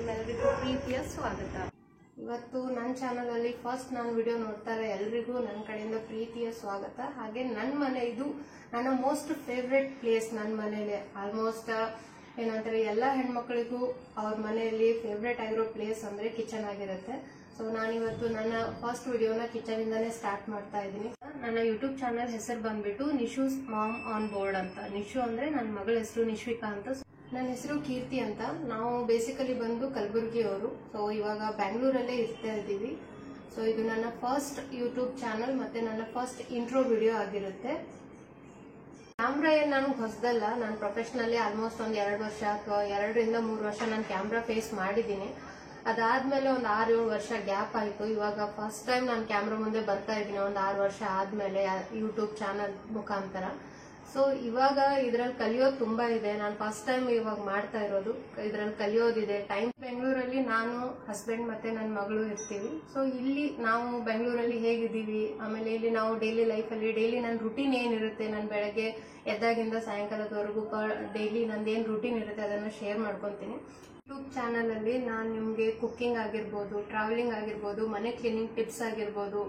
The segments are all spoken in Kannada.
ನಿಮ್ಮೆಲ್ಲರಿಗೂ ಪ್ರೀತಿಯ ಸ್ವಾಗತ. ಇವತ್ತು ನನ್ನ ಚಾನಲ್ ಅಲ್ಲಿ ಫಸ್ಟ್ ನಾನು ವಿಡಿಯೋ ನೋಡ್ತಾರೆ ಎಲ್ಲರಿಗೂ ನನ್ನ ಕಡೆಯಿಂದ ಪ್ರೀತಿಯ ಸ್ವಾಗತ. ಹಾಗೆ ನನ್ನ ಮನೆ ಇದು ನನ್ನ ಮೋಸ್ಟ್ ಫೇವ್ರೆಟ್ ಪ್ಲೇಸ್. ನನ್ನ ಮನೇಲಿ ಆಲ್ಮೋಸ್ಟ್ ಏನಂತಾರೆ ಎಲ್ಲ ಹೆಣ್ಮಕ್ಳಿಗೂ ಅವ್ರ ಮನೆಯಲ್ಲಿ ಫೇವ್ರೆಟ್ ಆಗಿರೋ ಪ್ಲೇಸ್ ಅಂದ್ರೆ ಕಿಚನ್ ಆಗಿರುತ್ತೆ. ಸೊ ನಾನಿವತ್ತು ನನ್ನ ಫಸ್ಟ್ ವಿಡಿಯೋನ ಕಿಚನ್ ಇಂದಾನೆ ಸ್ಟಾರ್ಟ್ ಮಾಡ್ತಾ ಇದ್ದೀನಿ. ನನ್ನ ಯೂಟ್ಯೂಬ್ ಚಾನಲ್ ಹೆಸರು ಬಂದ್ಬಿಟ್ಟು ನಿಶೂಸ್ ಮಾಮ್ ಆನ್ ಬೋರ್ಡ್ ಅಂತ. ನಿಶು ಅಂದ್ರೆ ನನ್ನ ಮಗಳ ಹೆಸರು ನಿಶ್ವಿಕಾ ಅಂತ. ನನ್ನ ಹೆಸರು ಕೀರ್ತಿ ಅಂತ. ನಾವು ಬೇಸಿಕಲಿ ಬಂದು ಕಲಬುರಗಿ ಅವರು. ಸೊ ಇವಾಗ ಬ್ಯಾಂಗ್ಳೂರಲ್ಲೇ ಇರ್ತಾ ಇದ್ದೀವಿ. ಸೊ ಇದು ನನ್ನ ಫಸ್ಟ್ ಯೂಟ್ಯೂಬ್ ಚಾನಲ್ ಮತ್ತೆ ನನ್ನ ಫಸ್ಟ್ ಇಂಟ್ರೋ ವಿಡಿಯೋ ಆಗಿರುತ್ತೆ. ಕ್ಯಾಮ್ರಾ ಏನ್ ನನಗೆ ಹೊಸದಲ್ಲ. ನಾನು ಪ್ರೊಫೆಷನಲಿ ಆಲ್ಮೋಸ್ಟ್ ಒಂದು 2 ವರ್ಷ ಅಥವಾ 2 ರಿಂದ 3 ವರ್ಷ ನಾನು ಕ್ಯಾಮ್ರಾ ಫೇಸ್ ಮಾಡಿದ್ದೀನಿ. ಅದಾದ್ಮೇಲೆ ಒಂದು 6-7 ವರ್ಷ ಗ್ಯಾಪ್ ಆಯ್ತು. ಇವಾಗ ಫಸ್ಟ್ ಟೈಮ್ ನಾನು ಕ್ಯಾಮ್ರಾ ಮುಂದೆ ಬರ್ತಾ ಇದ್ದೀನಿ ಒಂದು 6 ವರ್ಷ ಆದ್ಮೇಲೆ ಯೂಟ್ಯೂಬ್ ಚಾನಲ್ ಮುಖಾಂತರ. ಸೊ ಇವಾಗ ಇದ್ರಲ್ಲಿ ಕಲಿಯೋದು ತುಂಬಾ ಇದೆ. ನಾನು ಫಸ್ಟ್ ಟೈಮ್ ಇವಾಗ ಮಾಡ್ತಾ ಇರೋದು. ಇದ್ರಲ್ಲಿ ಕಲಿಯೋದಿದೆ. ಟೈಮ್ ಬೆಂಗಳೂರಲ್ಲಿ ನಾನು ಹಸ್ಬೆಂಡ್ ಮತ್ತೆ ನನ್ನ ಮಗಳು ಇರ್ತೀವಿ. ಸೊ ಇಲ್ಲಿ ನಾವು ಬೆಂಗಳೂರಲ್ಲಿ ಹೇಗಿದ್ದೀವಿ, ಆಮೇಲೆ ಇಲ್ಲಿ ನಾವು ಡೈಲಿ ಲೈಫಲ್ಲಿ ಡೈಲಿ ನನ್ನ ರುಟೀನ್ ಏನಿರುತ್ತೆ, ನಾನು ಬೆಳಗ್ಗೆ ಎದ್ದಾಗಿಂದ ಸಾಯಂಕಾಲದವರೆಗೂ ಡೈಲಿ ನಂದೇನು ರುಟೀನ್ ಇರುತ್ತೆ ಅದನ್ನು ಶೇರ್ ಮಾಡ್ಕೊತೀನಿ. ಯೂಟ್ಯೂಬ್ ಚಾನಲ್ ಅಲ್ಲಿ ನಾನು ನಿಮಗೆ ಕುಕ್ಕಿಂಗ್ ಆಗಿರ್ಬೋದು, ಟ್ರಾವೆಲಿಂಗ್ ಆಗಿರ್ಬೋದು, ಮನೆ ಕ್ಲೀನಿಂಗ್ ಟಿಪ್ಸ್ ಆಗಿರ್ಬೋದು,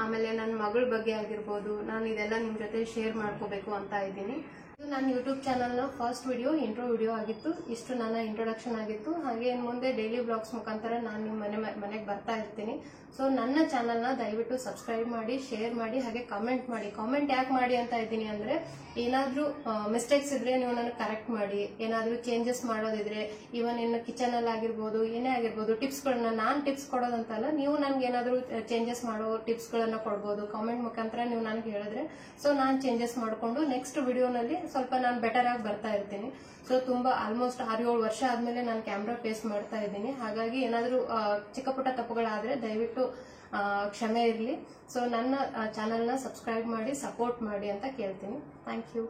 ಆಮೇಲೆ ನನ್ನ ಮಗಳ ಬಗ್ಗೆ ಆಗಿರ್ಬೋದು, ನಾನು ಇದೆಲ್ಲ ನಿಮ್ಮ ಜೊತೆ ಶೇರ್ ಮಾಡ್ಕೋಬೇಕು ಅಂತ ಇದ್ದೀನಿ. ಇದು ನನ್ನ ಯೂಟ್ಯೂಬ್ ಚಾನಲ್ನ ಫಸ್ಟ್ ವಿಡಿಯೋ, ಇಂಟ್ರೋ ವಿಡಿಯೋ ಆಗಿತ್ತು. ಇಷ್ಟು ನನ್ನ ಇಂಟ್ರೊಡಕ್ಷನ್ ಆಗಿತ್ತು. ಹಾಗೆ ಇನ್ನು ಮುಂದೆ ಡೈಲಿ ಬ್ಲಾಗ್ಸ್ ಮುಖಾಂತರ ನಾನು ನಿಮ್ಮ ಮನೆಗೆ ಬರ್ತಾ ಇರ್ತೀನಿ. ಸೊ ನನ್ನ ಚಾನಲ್ನ ದಯವಿಟ್ಟು ಸಬ್ಸ್ಕ್ರೈಬ್ ಮಾಡಿ, ಶೇರ್ ಮಾಡಿ, ಹಾಗೆ ಕಮೆಂಟ್ ಮಾಡಿ. ಕಾಮೆಂಟ್ ಯಾಕೆ ಮಾಡಿ ಅಂತ ಇದ್ದೀನಿ ಅಂದ್ರೆ, ಏನಾದ್ರೂ ಮಿಸ್ಟೇಕ್ಸ್ ಇದ್ರೆ ನೀವು ನನಗೆ ಕರೆಕ್ಟ್ ಮಾಡಿ. ಏನಾದ್ರೂ ಚೇಂಜಸ್ ಮಾಡೋದಿದ್ರೆ, ಇವನ್ ಇನ್ನು ಕಿಚನ್ ಅಲ್ಲಿ ಆಗಿರ್ಬೋದು, ಏನೇ ಆಗಿರ್ಬೋದು, ಟಿಪ್ಸ್ಗಳನ್ನ ನಾನು ಟಿಪ್ಸ್ ಕೊಡೋದಂತಲ್ಲ, ನೀವು ನನ್ಗೆ ಏನಾದ್ರೂ ಚೇಂಜಸ್ ಮಾಡೋ ಟಿಪ್ಸ್ಗಳನ್ನ ಕೊಡ್ಬೋದು. ಕಾಮೆಂಟ್ ಮುಖಾಂತರ ನೀವು ನನಗೆ ಹೇಳಿದ್ರೆ ಸೊ ನಾನು ಚೇಂಜಸ್ ಮಾಡ್ಕೊಂಡು ನೆಕ್ಸ್ಟ್ ವಿಡಿಯೋನಲ್ಲಿ ಸ್ವಲ್ಪ ನಾನು ಬೆಟರ್ ಆಗಿ ಬರ್ತಾ ಇರ್ತೀನಿ. ಸೊ ತುಂಬಾ ಆಲ್ಮೋಸ್ಟ್ 6-7 ವರ್ಷ ಆದ್ಮೇಲೆ ನಾನು ಕ್ಯಾಮ್ರಾ ಫೇಸ್ ಮಾಡ್ತಾ ಇದ್ದೀನಿ. ಹಾಗಾಗಿ ಏನಾದ್ರೂ ಚಿಕ್ಕ ಪುಟ್ಟ ತಪ್ಪುಗಳಾದ್ರೆ ದಯವಿಟ್ಟು ಕ್ಷಮೆ ಇರಲಿ. ಸೊ ನನ್ನ ಚಾನಲ್ನ ಸಬ್ಸ್ಕ್ರೈಬ್ ಮಾಡಿ, ಸಪೋರ್ಟ್ ಮಾಡಿ ಅಂತ ಕೇಳ್ತೀನಿ. Thank you.